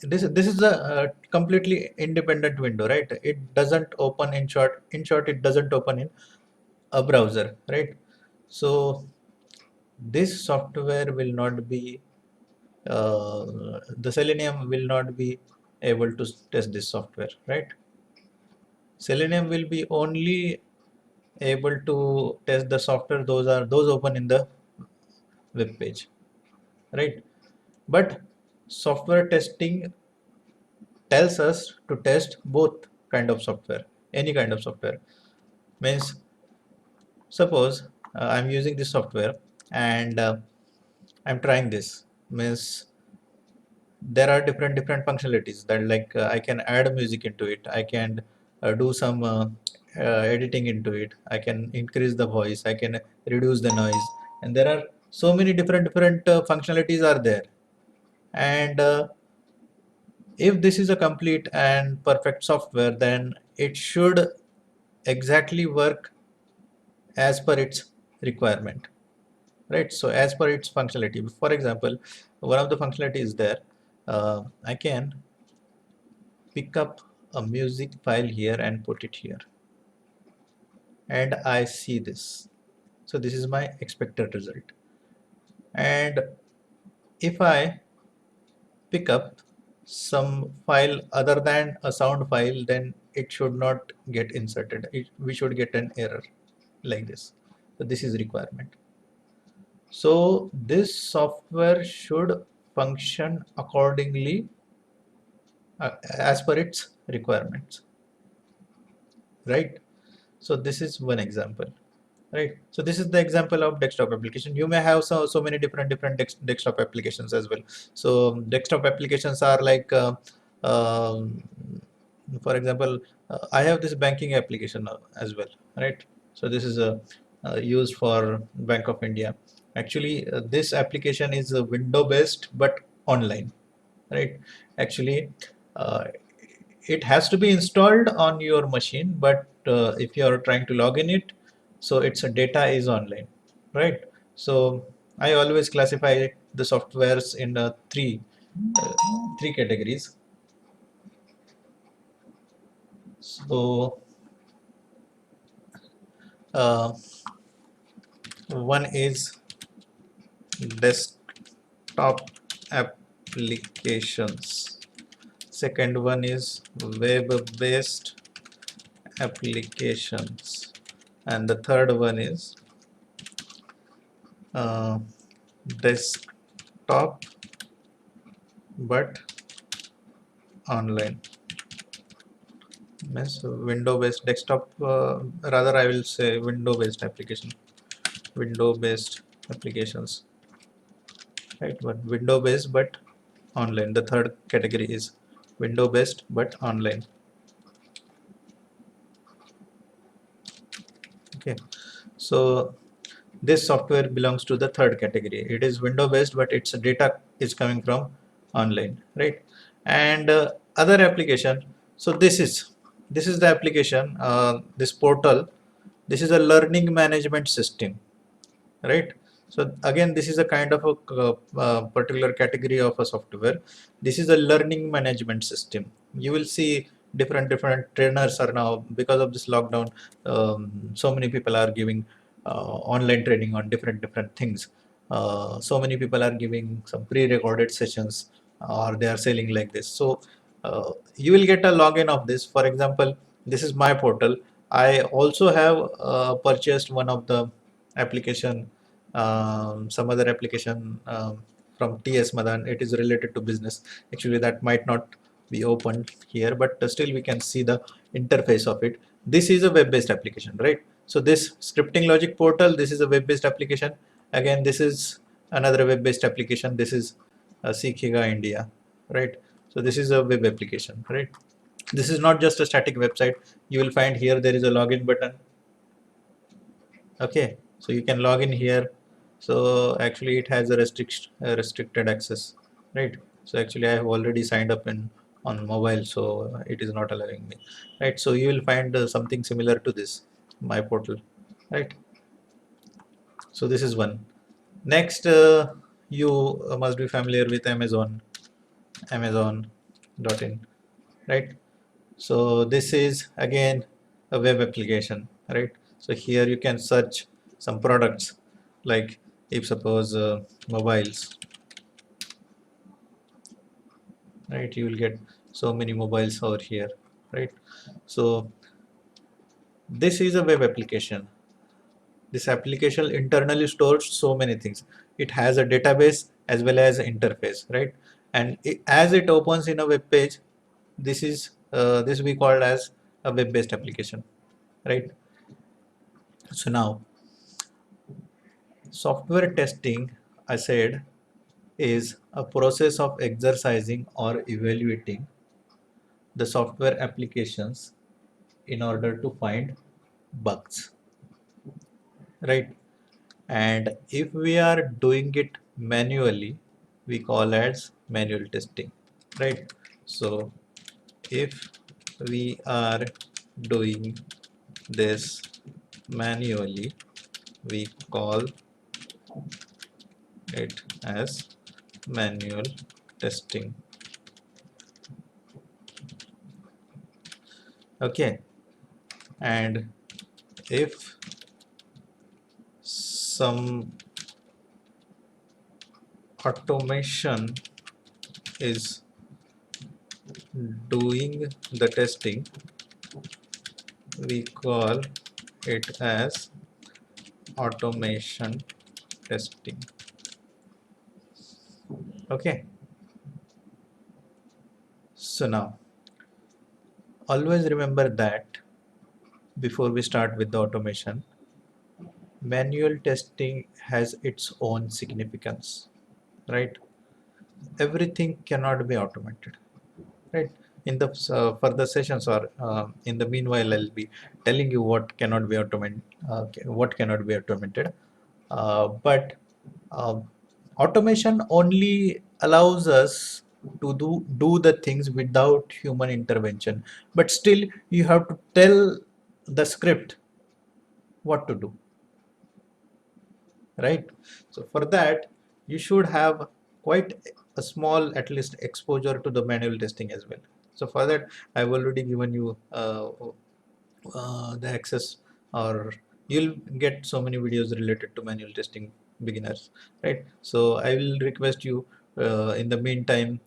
this is a completely independent window, right? It doesn't open in short it doesn't open in a browser, right? So this software will not be the Selenium will not be able to test this software, right? Selenium will be only able to test the software those open in the web page, right? But software testing tells us to test both kind of software, any kind of software. Means suppose I'm using this software and I'm trying this. Means there are different functionalities that, like, I can add music into it, I can do some editing into it, I can increase the voice, I can reduce the noise, and there are so many different functionalities are there. And if this is a complete and perfect software, then it should exactly work as per its requirement, right? So as per its functionality, for example, one of the functionality is there, I can pick up a music file here and put it here, and I see this. So this is my expected result. And if I pick up some file other than a sound file, then it should not get inserted. We should get an error like this. So this is requirement. So this software should function accordingly as per its requirements, right? So this is one example, right? So this is the example of desktop application. You may have so many different desktop applications as well. So desktop applications are like um, for example, I have this banking application as well, right? So this is used for Bank of India. Actually, this application is window based but online, right? Actually, uh, it has to be installed on your machine, but if you are trying to log in it, so its data is online, right? So I always classify the softwares in uh, three categories. So uh, one is desktop applications, second one is web-based applications, and the third one is uh, desktop but online. Means window based desktop, rather I will say window based application, window based applications, right? But window based but online. The third category is window based but online. Okay, so this software belongs to the third category. It is window based but its data is coming from online, right? And other application, so this is the application, this portal, this is a learning management system, right? So again, this is a kind of a particular category of a software. This is a learning management system. You will see different trainers are now, because of this lockdown, so many people are giving online training on different things. So many people are giving some pre-recorded sessions, or they are selling like this. So you will get a login of this. For example, this is my portal. I also have purchased one of the application, some other application from TS Madan. It is related to business. Actually, that might not be opened here, but still we can see the interface of it. This is a web-based application, right? So this scripting logic portal, this is a web-based application. Again, this is another web-based application. This is Seekhiga India, right? So this is a web application, right? This is not just a static website. You will find here there is a login button. Okay, so you can log in here. So actually it has a restricted access, right? So actually I have already signed up in on mobile, so it is not allowing me, right? So you will find something similar to this, my portal, right? So this is one. Next, you must be familiar with Amazon. Amazon. .in, right? So this is again a web application, right? So here you can search some products, like if suppose mobiles, right? You will get so many mobiles over here, right? So this is a web application. This application internally stores so many things. It has a database as well as interface, right? And as it opens in a web page, this we call as a web-based application, right? So now software testing, I said, is a process of exercising or evaluating the software applications in order to find bugs, right? And if we are doing it manually, we call as manual testing, right? So if we are doing this manually, we call it as manual testing. Okay, and if some automation is doing the testing, we call it as automation testing. Okay, so now always remember that before we start with the automation, manual testing has its own significance, right? Everything cannot be automated, right? In the further sessions, or in the meanwhile, I'll be telling you what cannot be automated, what cannot be automated. But automation only allows us to do the things without human intervention, but still you have to tell the script what to do, right? So for that, you should have quite a small, at least, exposure to the manual testing as well. So for that, I've already given you the access, or you'll get so many videos related to manual testing beginners, right? So I will request you, in the meantime,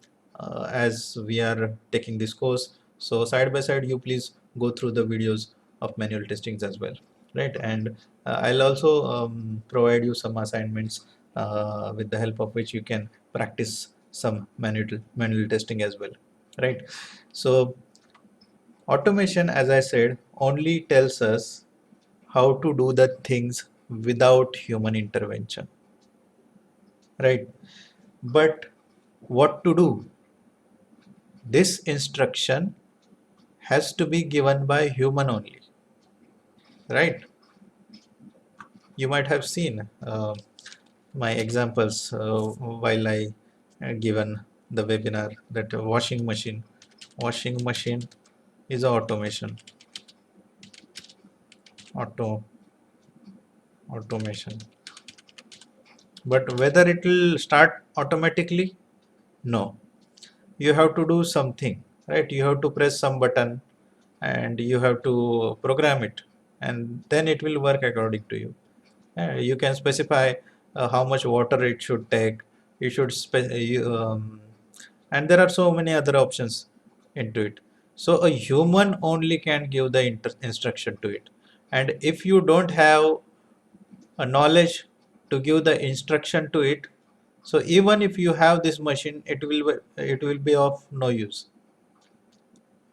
as we are taking this course, so side by side you please go through the videos of manual testings as well, right? And I'll also provide you some assignments, with the help of which you can practice some manual testing as well, right? So automation, as I said, only tells us how to do the things without human intervention, right? But what to do? This instruction has to be given by human only, right? You might have seen my examples while I given the webinar, that washing machine is a auto automation. But whether it will start automatically, no. You have to do something, right? You have to press some button and you have to program it, and then it will work according to you. You can specify how much water it should take. You should and there are so many other options into it. So a human only can give the instruction to it. And if you don't have a knowledge to give the instruction to it, so even if you have this machine, it will be of no use,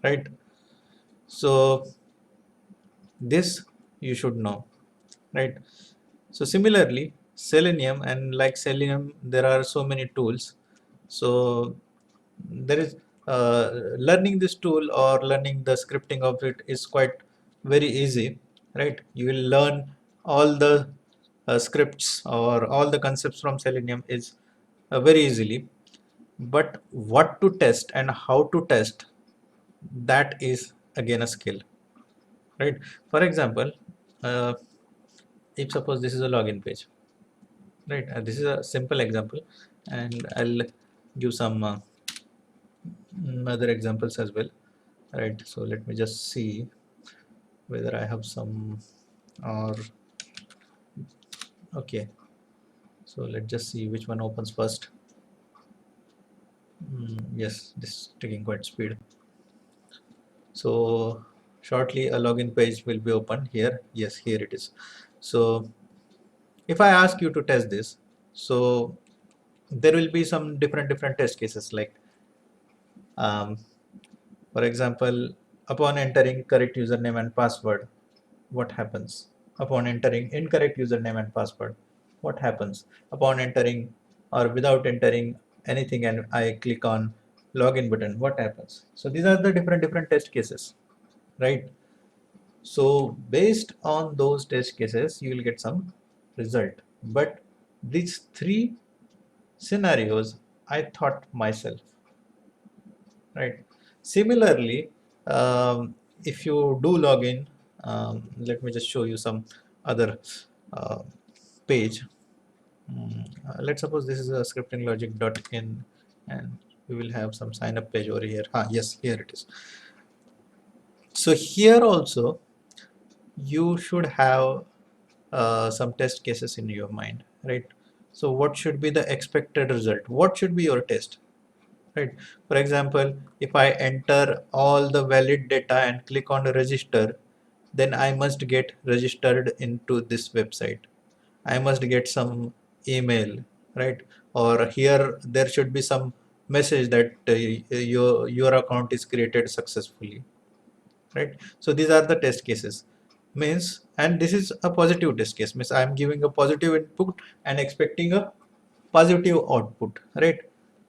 right? So this you should know, right? So similarly, Selenium, and like Selenium, there are so many tools. So there is learning this tool or learning the scripting of it is quite very easy, right? You will learn all the scripts or all the concepts from Selenium is very easily. But what to test and how to test, that is again a skill, right? For example, uh, if suppose this is a login page, right? This is a simple example, and I'll give some other examples as well, right? So let me just see whether I have some, or okay, so let's just see which one opens first. Yes, this is taking quite speed. So shortly a login page will be opened here. Yes, here it is. So if I ask you to test this, so there will be some different test cases, like um, for example, upon entering correct username and password, what happens? Upon entering incorrect username and password, what happens? Upon entering or without entering anything and I click on login button, what happens? So these are the different test cases, right? So based on those test cases, you will get some result. But these three scenarios, I thought myself, right? Similarly, if you do log in, let me just show you some other uh, page. Let's suppose this is a scriptinglogic.in, and we will have some sign up page over here. Yes, here it is. So here also you should have some test cases in your mind, right? So what should be the expected result? What should be your test, right? For example, if I enter all the valid data and click on register, then I must get registered into this website. I must get some email, right? Or here there should be some message that your account is created successfully, right? So these are the test cases, means, and this is a positive test case, means I am giving a positive input and expecting a positive output, right?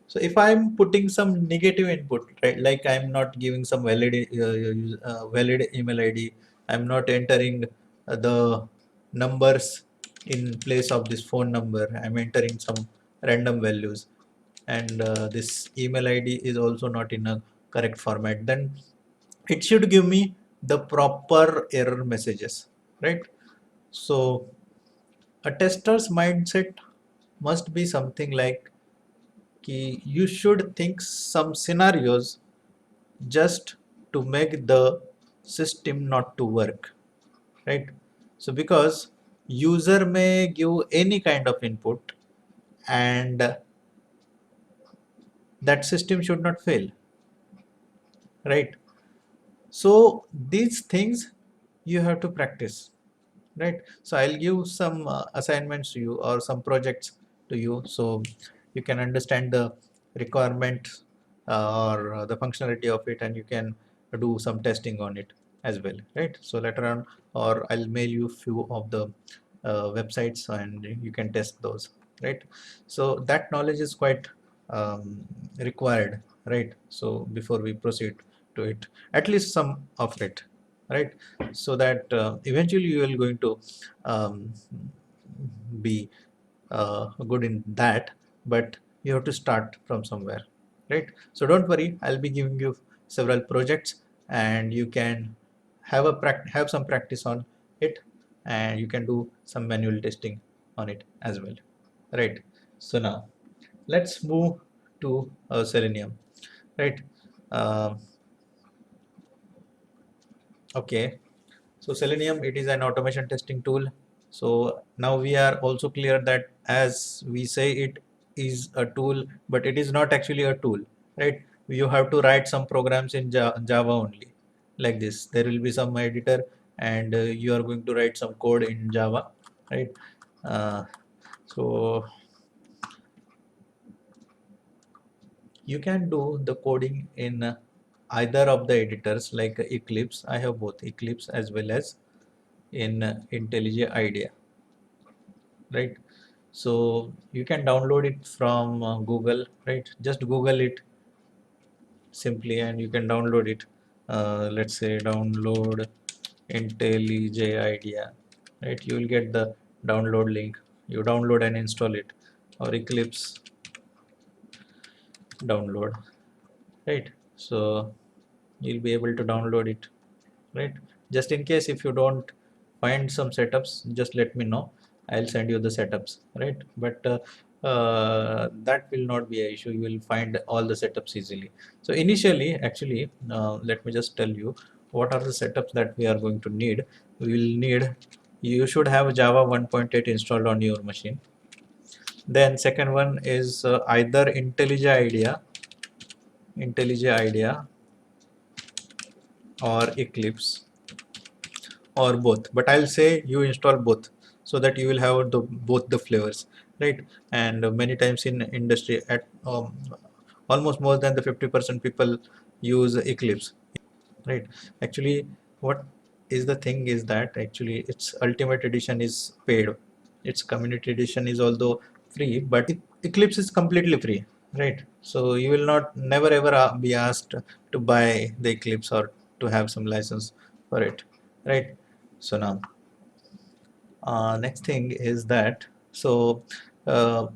So if I'm putting some negative input, right, like I'm not giving some valid email ID, I'm not entering the numbers in place of this phone number, I'm entering some random values, and this email ID is also not in a correct format, then it should give me the proper error messages, right? So a tester's mindset must be something like you should think some scenarios just to make the system not to work, right? So because user may give any kind of input, and that system should not fail, right? So these things you have to practice, right? So I'll give some assignments to you or some projects to you, so you can understand the requirement or the functionality of it, and you can do some testing on it as well, right? So later on, or I'll mail you few of the websites and you can test those, right? So that knowledge is quite required, right? So before we proceed to it, at least some of it, right? So that eventually you are going to um, be good in that, but you have to start from somewhere, right? So don't worry, I'll be giving you several projects, and you can have some practice on it, and you can do some manual testing on it as well, right? So now let's move to Selenium, right? Um okay, so Selenium, it is an automation testing tool. So now we are also clear that as we say it is a tool, but it is not actually a tool, right? You have to write some programs in Java only, like this. There will be some editor, and you are going to write some code in Java, right? Uh, so you can do the coding in either of the editors, like Eclipse. I have both Eclipse as well as in IntelliJ IDEA, right? So you can download it from Google, right? Just Google it simply and you can download it. Let's say download IntelliJ IDEA, right? You will get the download link. You download and install it, or Eclipse download, right? So you'll be able to download it, right? Just in case if you don't find some setups, just let me know. I'll send you the setups, right? But that will not be an issue. You will find all the setups easily. So initially, actually, let me just tell you what are the setups that we are going to need. We will need, you should have Java 1.8 installed on your machine. Then second one is either IntelliJ IDEA or Eclipse or both, but I'll say you install both so that you will have both the flavors, right? And many times in industry, at almost more than the 50% people use Eclipse, right? Actually, what is the thing is that actually its ultimate edition is paid, its community edition is although free, but Eclipse is completely free, right? So you will not never ever be asked to buy the Eclipse or to have some license for it, right? So now next thing is that, so uh,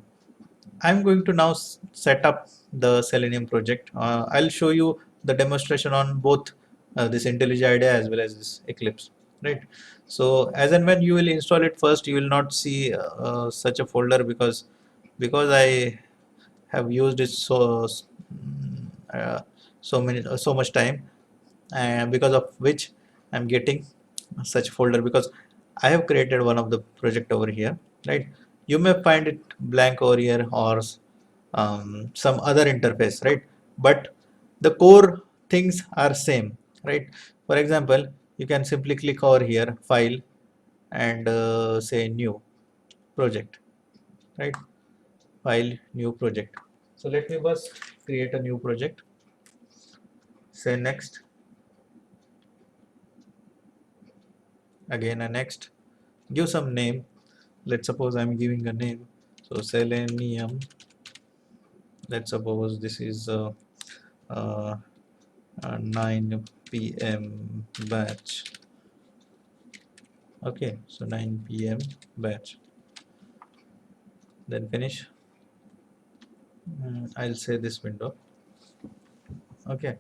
I'm going to now set up the Selenium project. I'll show you the demonstration on both this IntelliJ IDEA as well as this Eclipse, right? So as and when you will install it first, you will not see such a folder because I have used it uh, so much time, and because of which I'm getting such folder, because I have created one of the project over here, right? You may find it blank over here or some other interface, right? But the core things are same, right? For example, you can simply click over here, file, and say new project, right? File, new project. So let me first create a new project, say next, again a next, give some name. Let's suppose I'm giving a name, so Selenium. Let's suppose this is uh, 9 p.m. batch. Okay, so 9 p.m. batch. Then finish. I'll say this window. Okay,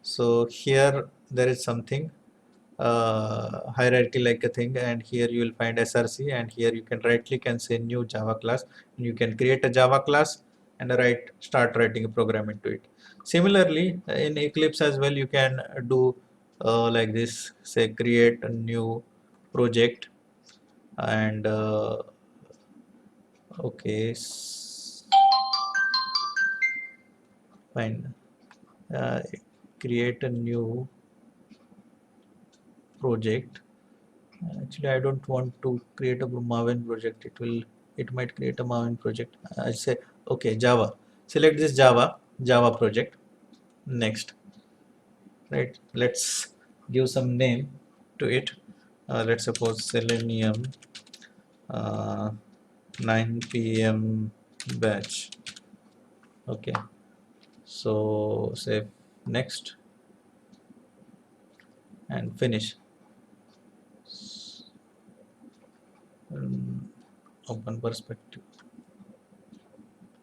so here there is something hierarchy like a thing, and here you will find src, and here you can right click and say new Java class, and you can create a Java class and start writing a program into it. Similarly, in Eclipse as well, you can do like this, say create a new project, and okay, fine, uh, create a new project. Actually, I don't want to create a Maven project. It might create a Maven project. I say, okay, Java. Select this Java project. Next, right? Let's give some name to it. Let's suppose Selenium 9 p.m. batch. Okay. So say next and finish. Um, Open perspective.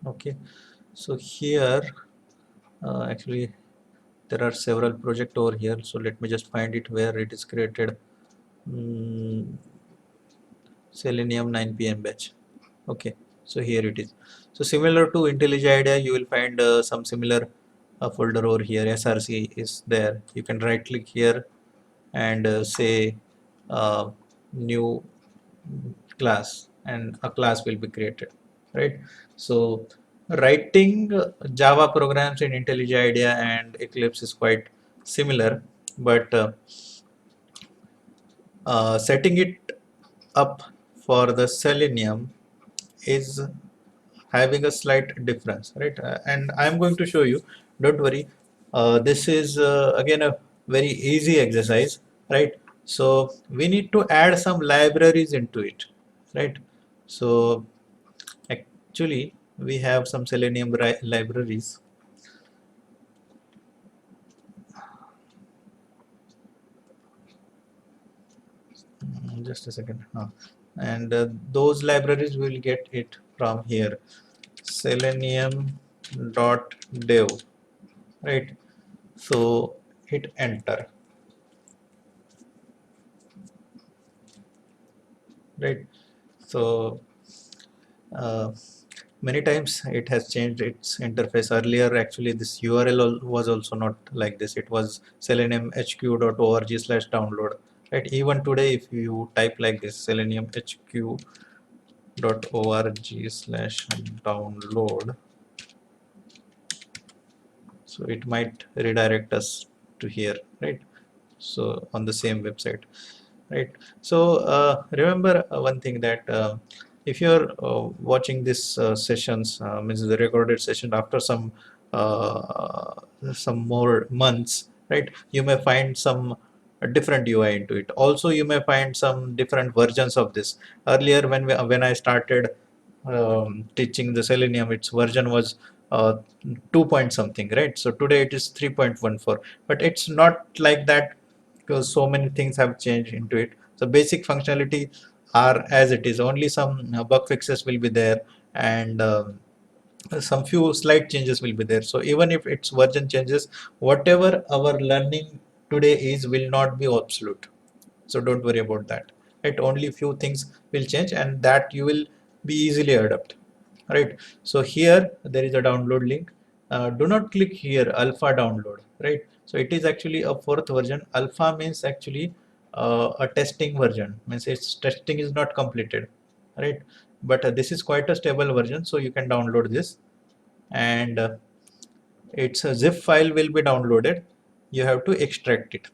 Okay. So here actually there are several projects over here, so let me just find it where it is created. mm, Selenium 9 p.m. batch. Okay, so here it is. So similar to IntelliJ IDEA, you will find some similar folder over here. src is there. You can right click here and say uh, new class, and a class will be created, right? So writing Java programs in IntelliJ IDEA and Eclipse is quite similar, but setting it up for the Selenium is having a slight difference, right? And I'm going to show you, don't worry. This is again a very easy exercise, right? So we need to add some libraries into it, right? So actually we have some Selenium libraries. Just a second. And those libraries will get it from here, selenium.dev, right? So hit enter, right? So uh, Many times it has changed its interface. Earlier, actually, this URL was also not like this. It was seleniumhq.org/download. Right. Even today, if you type like this, seleniumhq.org/download, so it might redirect us to here, right? So on the same website, right? So remember one thing, that if you're watching this sessions, means the recorded session, after uh, some more months, right, you may find some different UI into it. Also, you may find some different versions of this. Earlier, when I started teaching the Selenium, its version was 2 point something, right? So today it is 3.14, but it's not like that, because so many things have changed into it. So basic functionality are as it is. Only some bug fixes will be there, and some few slight changes will be there. So even if its version changes, whatever our learning today is will not be obsolete. So don't worry about that. Right? Only few things will change, and that you will be easily adapt. Right. So here there is a download link. Do not click here alpha download. Right. So it is actually a fourth version. Alpha means actually a testing version. Means its testing is not completed. Right. But this is quite a stable version, so you can download this, and its a zip file will be downloaded. You have to extract it,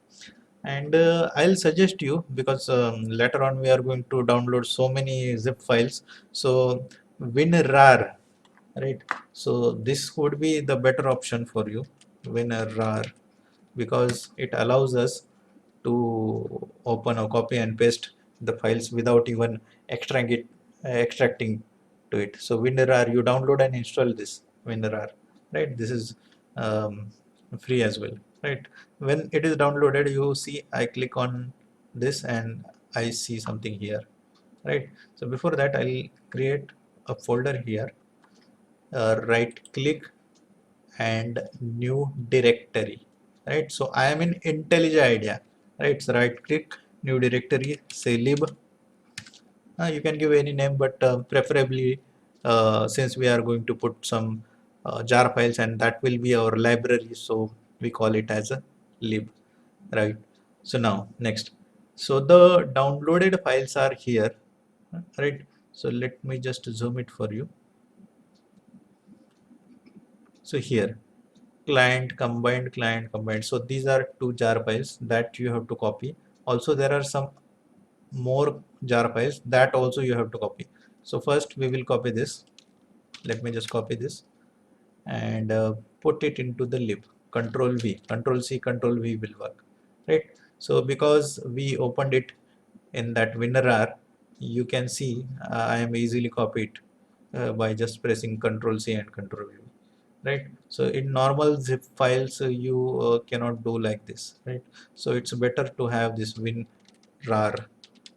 and I'll suggest you, because later on we are going to download so many zip files. So WinRAR, right? So this would be the better option for you, WinRAR, because it allows us to open or copy and paste the files without even extracting to it. So WinRAR, you download and install this WinRAR, right? This is um, free as well, right? When it is downloaded, you see I click on this and I see something here, right? So before that, I'll create a folder here, right click and new directory, right? So I am in IntelliJ IDEA, right? So right click, new directory, say lib. You can give any name, but preferably, since we are going to put some jar files, and that will be our library, so we call it as a lib, right? So now next, so the downloaded files are here, right? So let me just zoom it for you. So here, client combined, so these are two jar files that you have to copy. Also there are some more jar files that also you have to copy. So first we will copy this. Let me just copy this and put it into the lib. Control V, Control C, Control V will work, right? So because we opened it in that WinRAR, you can see I am easily copied by just pressing Control C and Control V, right? So in normal zip files, you cannot do like this, right? So it's better to have this WinRAR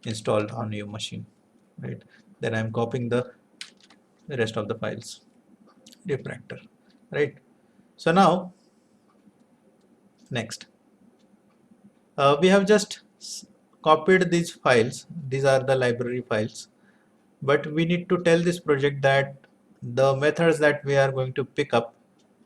installed on your machine, right? Then I'm copying the rest of the files, refractor, right? So now next, we have just copied these files. These are the library files, but we need to tell this project that the methods that we are going to pick up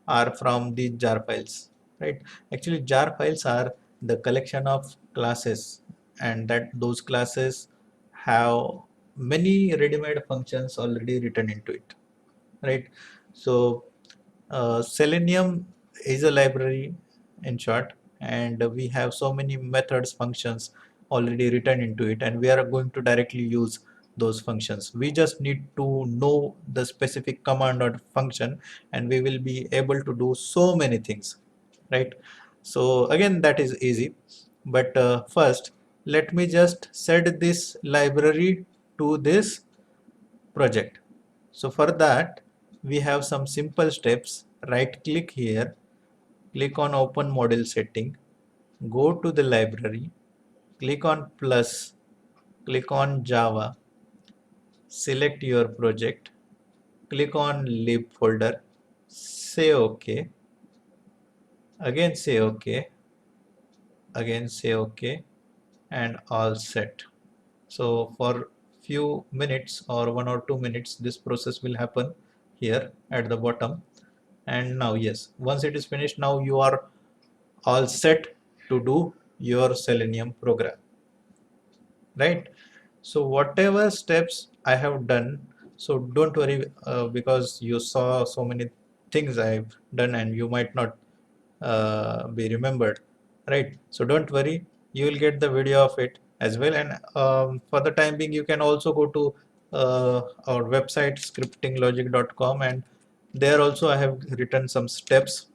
are from these jar files, right? Actually, jar files are the collection of classes, and that those classes have many ready-made functions already written into it, right? So Selenium is a library in short, and we have so many methods, functions already written into it, and we are going to directly use those functions. We just need to know the specific command or function, and we will be able to do so many things, right? So again, that is easy, but first let me just set this library to this project. So for that, we have some simple steps. Right click here, click on open model setting, go to the library, click on plus, click on Java, select your project, click on lib folder, say OK, again say OK, again say OK, and all set. So for few minutes or 1 or 2 minutes, this process will happen. here at the bottom. And now yes, once it is finished, now you are all set to do your Selenium program, right? So whatever steps I have done, so don't worry, because you saw so many things I've done and you might not be remembered, right? So don't worry, you will get the video of it as well. And for the time being, you can also go to our website scriptinglogic.com, and there also I have written some steps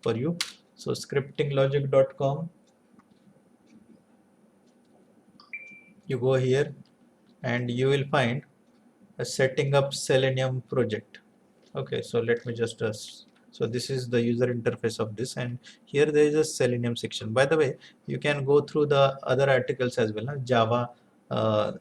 for you. So scriptinglogic.com, you go here and you will find a setting up Selenium project. Okay, so let me just so this is the user interface of this, and here there is a Selenium section. By the way, you can go through the other articles as well. Java,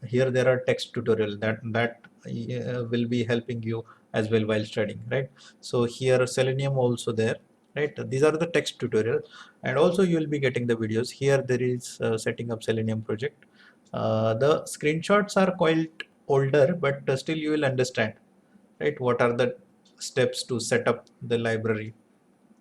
here there are text tutorial that will be helping you as well while studying, right? So here Selenium also there, right? These are the text tutorial, and also you will be getting the videos. Here there is setting up Selenium project. The screenshots are quite older, but still you will understand, right? What are the steps to set up the library,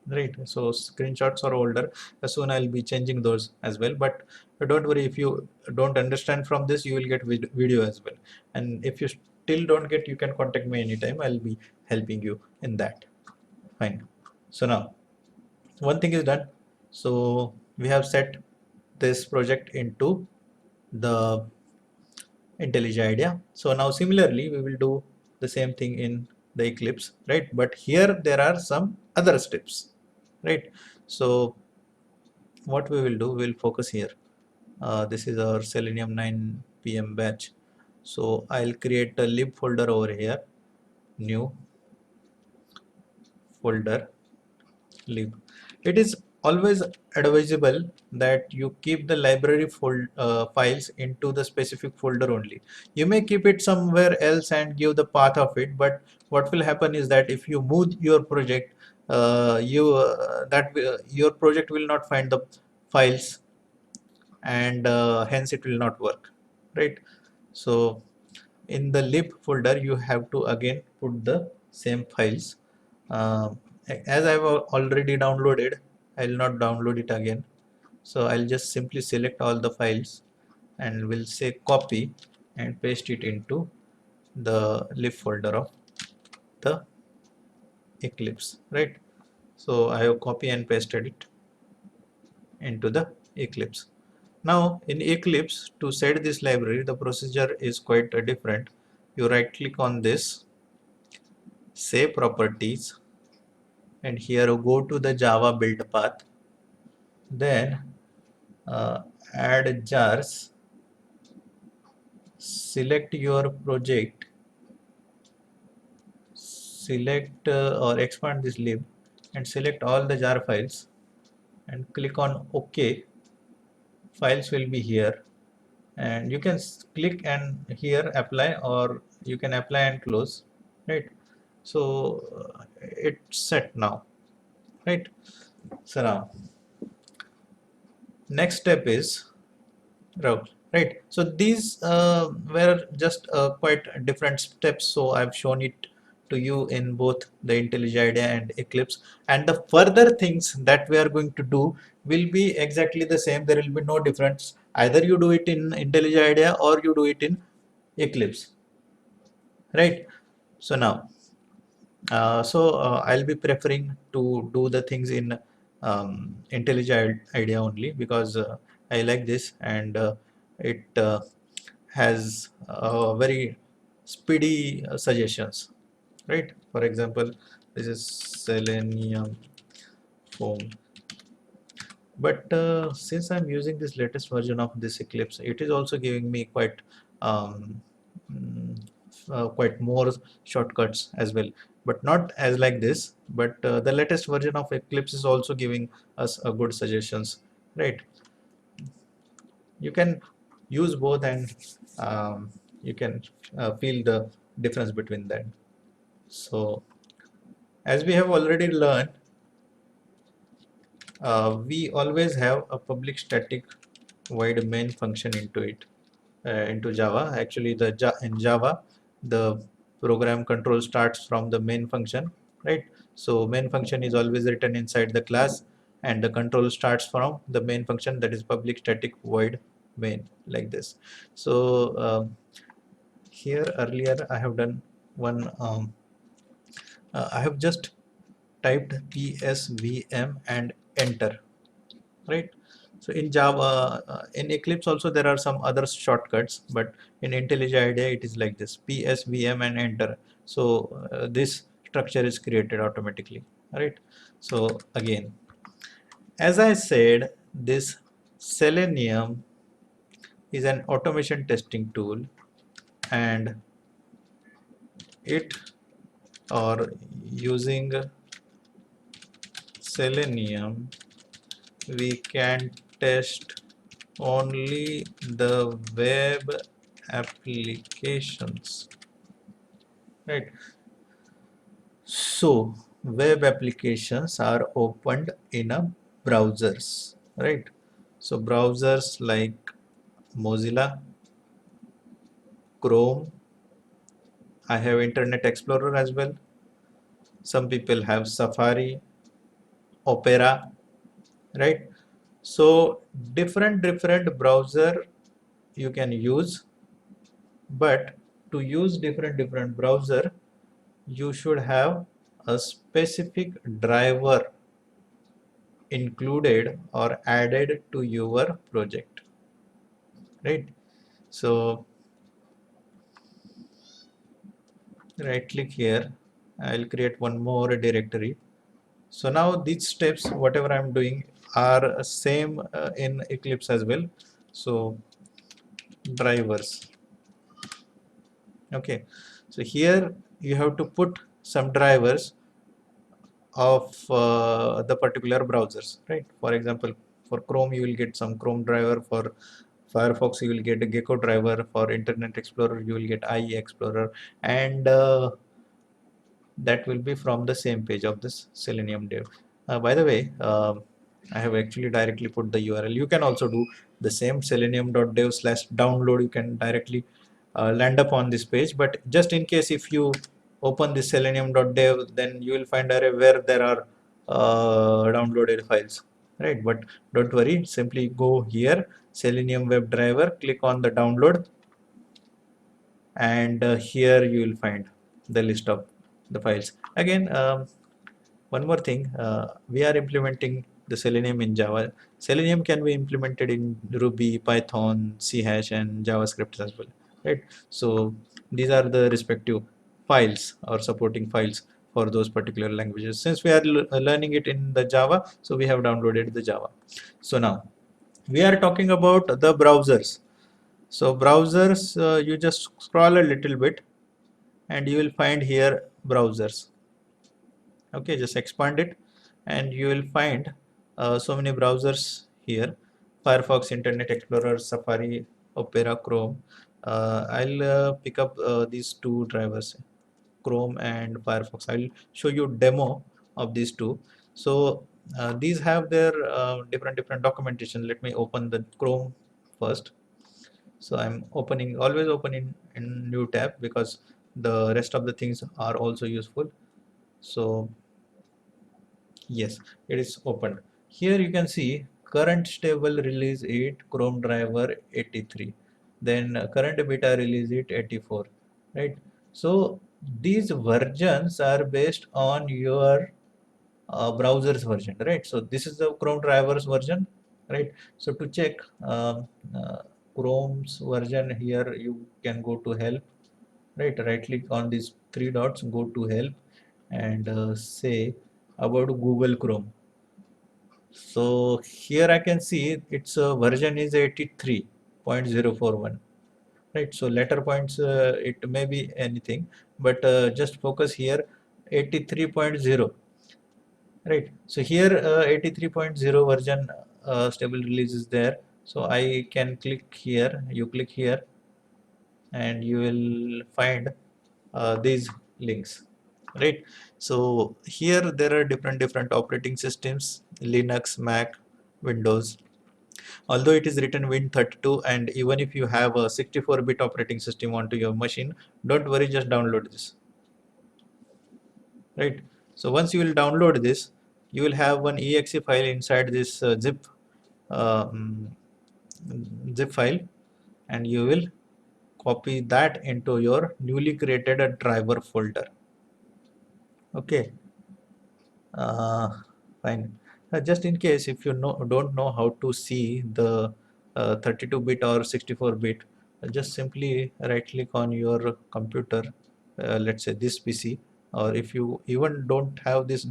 right? So screenshots are older. Soon I'll be changing those as well, but don't worry, if you don't understand from this, you will get video as well. And if you still don't get, you can contact me anytime. I'll be helping you in that. Fine. So now one thing is done. So we have set this project into the IntelliJ IDEA. So now similarly, we will do the same thing in the Eclipse, right? But here there are some other steps, right? So what we will do, we'll focus here. This is our Selenium 9 PM batch. So I'll create a lib folder over here, new folder, lib. It is always advisable that you keep the library files into the specific folder only. You may keep it somewhere else and give the path of it, but what will happen is that if you move your project, your project will not find the files, and hence it will not work, right? So in the lib folder, you have to again put the same files. Um, as I've already downloaded, I'll not download it again. So I'll just simply select all the files and will say copy and paste it into the lib folder of the Eclipse, right? So I have copy and pasted it into the Eclipse. Now in Eclipse, to set this library, the procedure is quite different. You right click on this, save properties, and here go to the Java build path, then add jars, select your project, select or expand this lib and select all the jar files and click on OK. Files will be here, and you can click and here apply, or you can apply and close, right? So it's set now, right? So now next step is route, right? So these were just quite different steps, so I've shown it to you in both the IntelliJ IDEA and Eclipse, and the further things that we are going to do will be exactly the same. There will be no difference, either you do it in IntelliJ IDEA or you do it in Eclipse, right? So now I'll be preferring to do the things in IntelliJ IDEA only, because I like this, and it has very speedy suggestions, right? For example, this is Selenium foam, but since I'm using this latest version of this Eclipse, it is also giving me um, mm, quite more shortcuts as well, but not as like this. But the latest version of Eclipse is also giving us a good suggestions, right? You can use both, and you can feel the difference between them. So as we have already learned, we always have a public static void main function into it, into Java. Actually, in Java, the program control starts from the main function, right? So main function is always written inside the class, and the control starts from the main function, that is public static void main, like this. So here earlier I have done one, I have just typed psvm and enter, right? So in Java, in Eclipse also there are some other shortcuts, but in IntelliJ IDEA it is like this: psvm and enter. So this structure is created automatically, right? So again, as I said, this Selenium is an automation testing tool, and it, or using Selenium, we can test only the web applications, right? So web applications are opened in a browsers, right? So browsers like Mozilla, Chrome, I have Internet Explorer as well. Some people have Safari, Opera, right? So different browser you can use, but to use different browser, you should have a specific driver included or added to your project, right? So right click here, I'll create one more directory. So now these steps, whatever I'm doing, are same in Eclipse as well. So drivers, okay. So here you have to put some drivers of the particular browsers, right? For example, for Chrome you will get some Chrome driver, for Firefox you will get a Gecko driver, for Internet Explorer you will get IE Explorer, and that will be from the same page of this Selenium dev. By the way, I have actually directly put the URL. You can also do the same, selenium.dev/download. You can directly land up on this page, but just in case if you open the selenium.dev, then you will find array where there are downloaded files, right? But don't worry, simply go here, Selenium WebDriver, click on the download, and here you will find the list of the files. Again, one more thing, we are implementing the Selenium in Java. Selenium can be implemented in Ruby, Python, C hash, and JavaScript as well, right? So these are the respective files or supporting files for those particular languages. Since we are learning it in the Java, so we have downloaded the Java. So now we are talking about the browsers. So browsers, you just scroll a little bit and you will find here browsers. Okay, just expand it and you will find so many browsers here: Firefox, Internet Explorer, Safari, Opera, Chrome. I'll pick up these two drivers, Chrome and Firefox. I'll show you demo of these two. So these have their different documentation. Let me open the Chrome first. So I'm opening, always open in new tab, because the rest of the things are also useful. So yes, it is opened. Here you can see current stable release 8, Chrome driver 83, then current beta release it 84, right? So these versions are based on your browser's version, right? So this is the Chrome drivers version, right? So to check Chrome's version, here you can go to help, right? Right click on these three dots, go to help, and say about Google Chrome. So here I can see its version is 83.041, right? So letter points, it may be anything, but just focus here 83.0, right? So here 83.0 version stable release is there. So I can click here, you click here, and you will find these links, right? So here there are different operating systems: Linux, Mac, Windows. Although it is written Win32, and even if you have a 64-bit operating system onto your machine, don't worry, just download this, right? So once you will download this, you will have one exe file inside this um, zip file, and you will copy that into your newly created driver folder. Okay, uh, fine. Just in case if you don't know how to see the 32-bit or 64-bit, just simply right click on your computer, let's say this PC, or if you even don't have this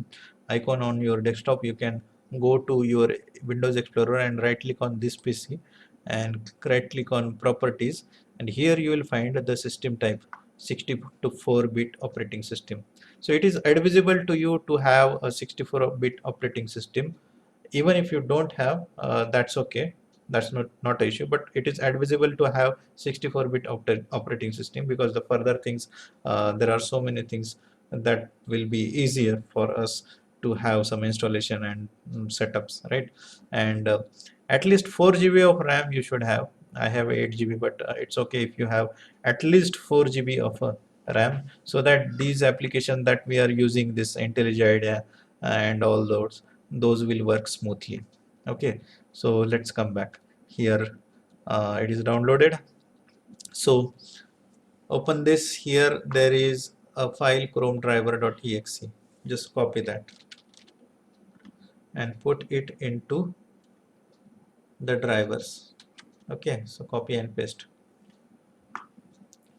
icon on your desktop, you can go to your Windows Explorer and right click on this PC and right click on properties, and here you will find the system type 64-bit operating system. So it is advisable to you to have a 64-bit operating system. Even if you don't have, that's okay. That's not an issue, but it is advisable to have 64-bit operating system, because the further things, there are so many things that will be easier for us to have some installation and setups, right? And at least 4 GB of RAM you should have. I have 8 GB, but it's okay if you have at least 4 GB of RAM, so that these applications that we are using, this IntelliJ IDEA and all those will work smoothly. Okay, so let's come back here. It is downloaded. So open this. Here there is a file chrome driver.exe. Just copy that and put it into the drivers. Okay, so copy and paste.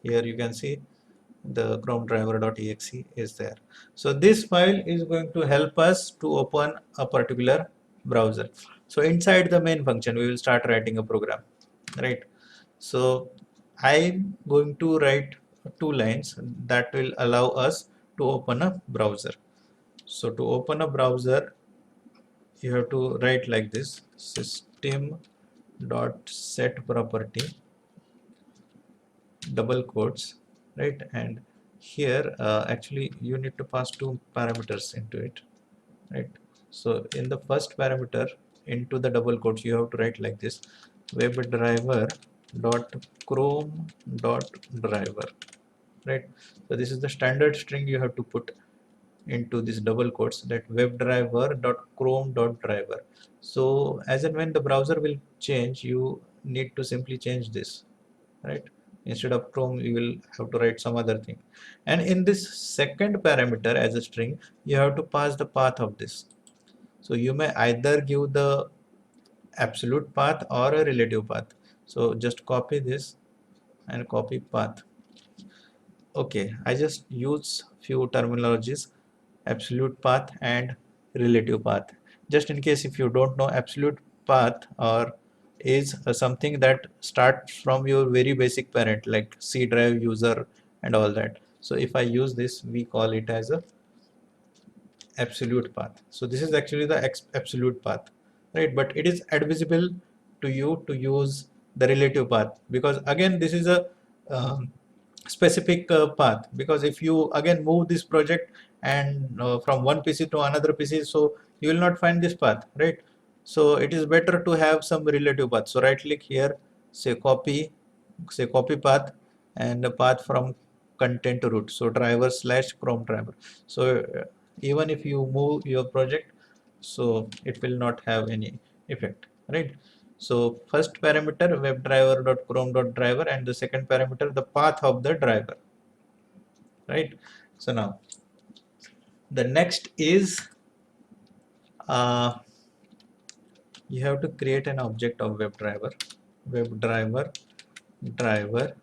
Here you can see the chrome driver.exe is there. So this file is going to help us to open a particular browser. So inside the main function we will start writing a program, right? So I'm going to write 2 lines that will allow us to open a browser. So to open a browser, you have to write like this: system dot set property, double quotes, right? And here actually you need to pass 2 parameters into it, right? So in the first parameter, into the double quotes, you have to write like this: WebDriver dot chrome dot driver, right? So this is the standard string you have to put into this double quotes, that WebDriver dot chrome dot driver. So as and when the browser will change, you need to simply change this, right? Instead of Chrome, you will have to write some other thing. And in this second parameter as a string, you have to pass the path of this. So you may either give the absolute path or a relative path. So just copy this and copy path. Okay, I just use few terminologies: absolute path and relative path. Just in case if you don't know, absolute path or is something that starts from your very basic parent like C drive, user, and all that. So if I use this, we call it as a absolute path. So this is actually the absolute path, right? But it is advisable to you to use the relative path, because again this is a specific path, because if you again move this project and from one PC to another PC, so you will not find this path, right? So it is better to have some relative path. So right click here, say copy path, and the path from content root, so driver slash chrome driver. So even if you move your project, so it will not have any effect, right? So first parameter WebDriver.chrome.driver, and the second parameter the path of the driver, right? So now the next is uh, you have to create an object of WebDriver. WebDriver driver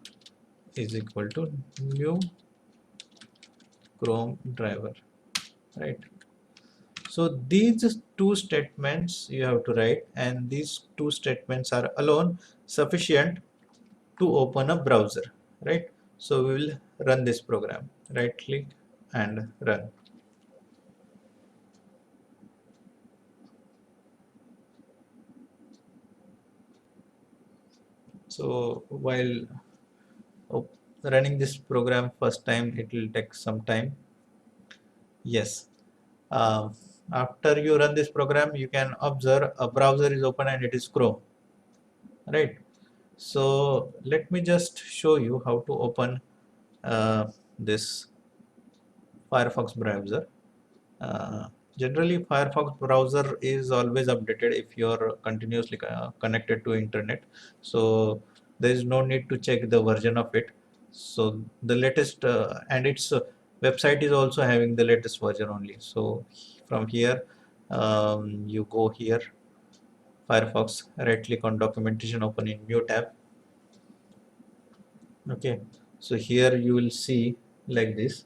is equal to new Chrome driver, right? So these 2 statements you have to write, and these 2 statements are alone sufficient to open a browser, right? So we will run this program. Right click and run. So while running this program first time, it will take some time. Yes. After you run this program, you can observe a browser is open and it is Chrome. right? So let me just show you how to open this Firefox browser. uh, Generally Firefox browser is always updated if you're continuously connected to internet, so there is no need to check the version of it. So the latest and its website is also having the latest version only. So from here, you go here, Firefox, right click on documentation, open in new tab. Okay, so here you will see like this,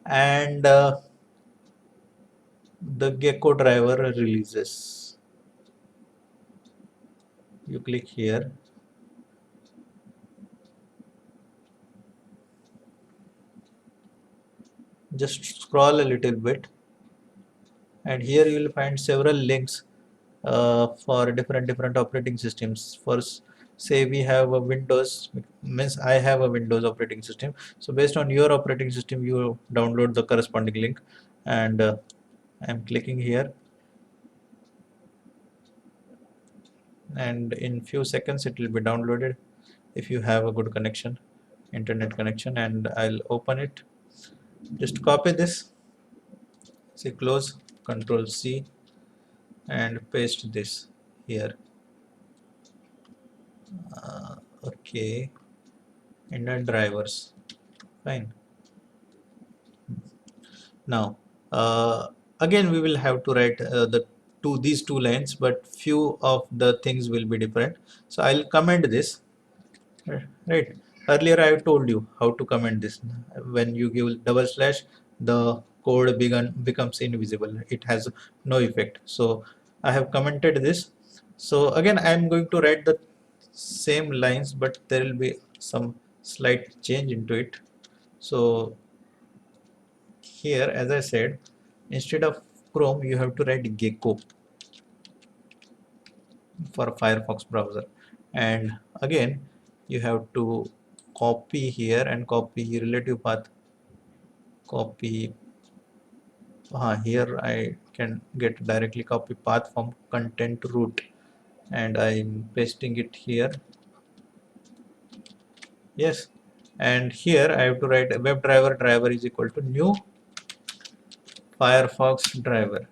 and the Gecko driver releases. You click here, just scroll a little bit, and here you will find several links for different operating systems. First, say we have a Windows, means I have a Windows operating system. So based on your operating system, you download the corresponding link, and I'm clicking here, and in few seconds it will be downloaded if you have a good connection, internet connection. And I'll open it. Just copy this, say close, Control C, and paste this here. Okay, internet drivers, fine. Now, again, we will have to write these two lines, but few of the things will be different. So I'll comment this. Right. Earlier I have told you how to comment this. When you give double slash, the code becomes invisible. It has no effect. So I have commented this. So again, I am going to write the same lines, but there will be some slight change into it. So here, as I said, instead of Chrome, you have to write Gecko for Firefox browser. And again, you have to copy here and copy relative path. Copy here I can get directly copy path from content root, and I'm pasting it here. Yes, and here I have to write WebDriver driver is equal to new Firefox driver,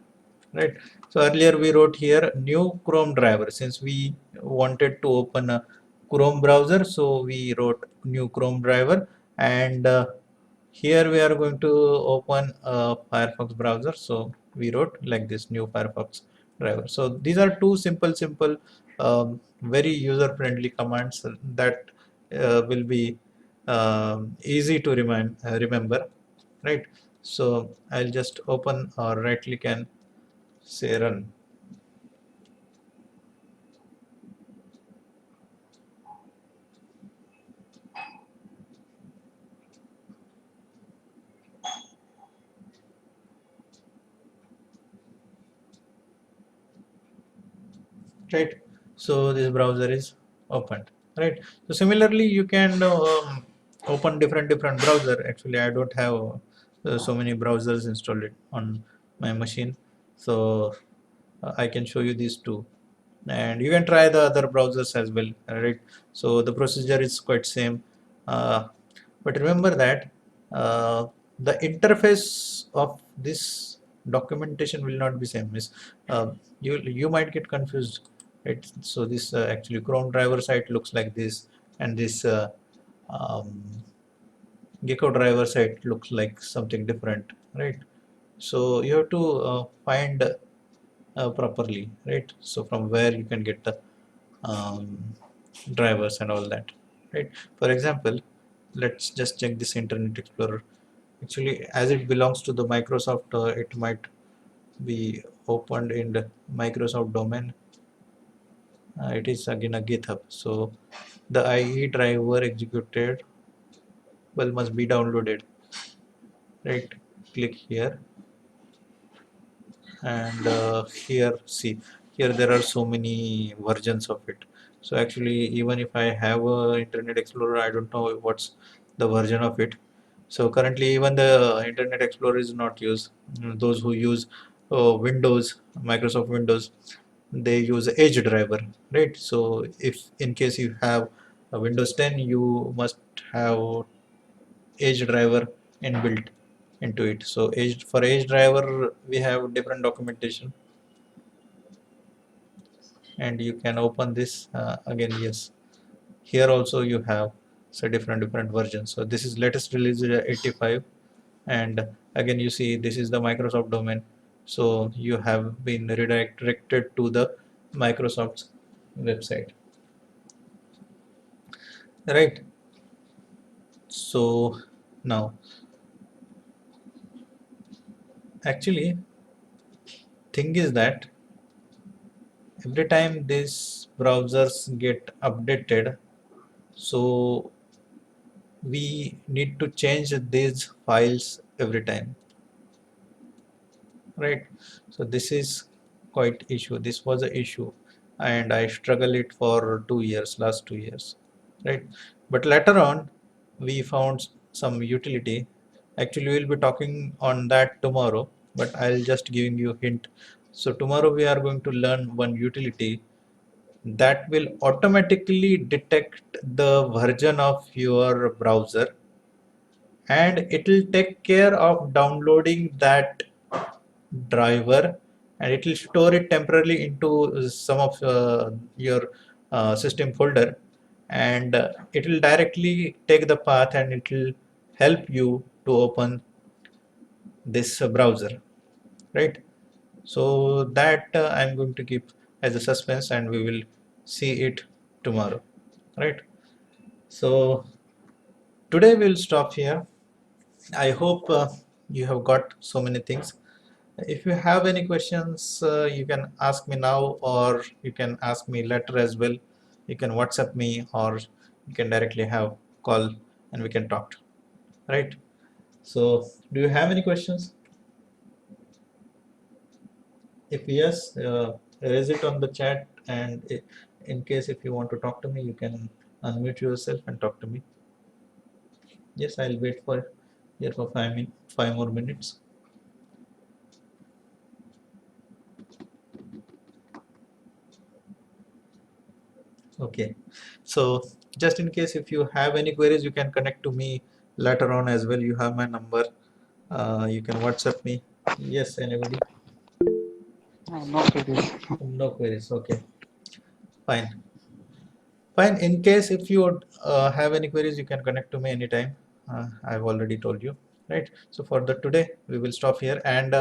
right? So earlier we wrote here new Chrome driver. Since we wanted to open a Chrome browser, so we wrote new Chrome driver, and here we are going to open a Firefox browser, so we wrote like this, new Firefox driver. So these are two simple very user friendly commands that will be easy to remember, right? So I'll just open or right click and say run. Right, so this browser is opened, right? So similarly you can open different browser. Actually I don't have so many browsers installed on my machine, so I can show you these two, and you can try the other browsers as well, right? So the procedure is quite same, uh, but remember that uh, the interface of this documentation will not be same. Is you might get confused, right? So this actually Chrome driver site looks like this, and this um, Gecko driver site looks like something different, right? So you have to find properly, right? So from where you can get the um, drivers and all that, right? For example, let's just check this Internet Explorer. Actually, as it belongs to the Microsoft, it might be opened in the Microsoft domain. It is again a GitHub. So the IE driver executed well must be downloaded, right? Click here, and here see, here there are so many versions of it. So actually even if I have a Internet Explorer, I don't know what's the version of it. So currently even the Internet Explorer is not used. Those who use Windows, Microsoft Windows, they use Edge driver, right? So if in case you have a Windows 10, you must have Edge driver inbuilt into it. So for Edge driver, we have different documentation, and you can open this again. Yes, here also you have so different versions. So this is latest release 85, and again you see this is the Microsoft domain. So you have been redirected to the Microsoft's website, right? So now actually thing is that every time these browsers get updated, so we need to change these files every time, right? So this is quite issue. This was an issue, and I struggled it for 2 years, last 2 years, right? But later on we found some utility. Actually we'll be talking on that tomorrow, but I'll just giving you hint. So tomorrow we are going to learn one utility that will automatically detect the version of your browser, and it will take care of downloading that driver, and it will store it temporarily into some of your system folder, and it will directly take the path and it will help you to open this browser, right? So that I'm going to keep as a suspense, and we will see it tomorrow, right? So today we'll stop here. I hope you have got so many things. If you have any questions, you can ask me now, or you can ask me later as well. You can WhatsApp me, or you can directly have call and we can talk, right? So do you have any questions? If yes, raise it on the chat, and in case if you want to talk to me, you can unmute yourself and talk to me. Yes, I'll wait for here for 5 more minutes. Okay, so just in case if you have any queries, you can connect to me later on as well. You have my number. You can WhatsApp me. Yes, anybody? No queries. No queries. Okay, fine. Fine. In case if you have any queries, you can connect to me anytime. I've already told you, right? So for the today, we will stop here, and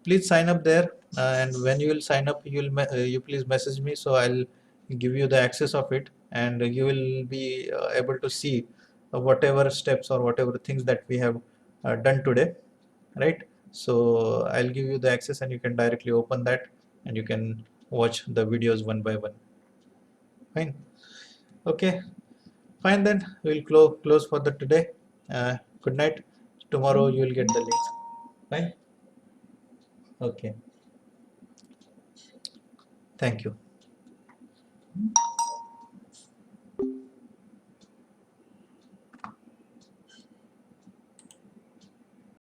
please sign up there. And when you will sign up, you please message me, so I'll give you the access of it, and you will be able to see whatever steps or whatever things that we have done today, right? So I'll give you the access, and you can directly open that, and you can watch the videos one by one. Fine. Okay. Fine, then we'll close for the today. Good night. Tomorrow you will get the links. Fine. Okay. Thank you.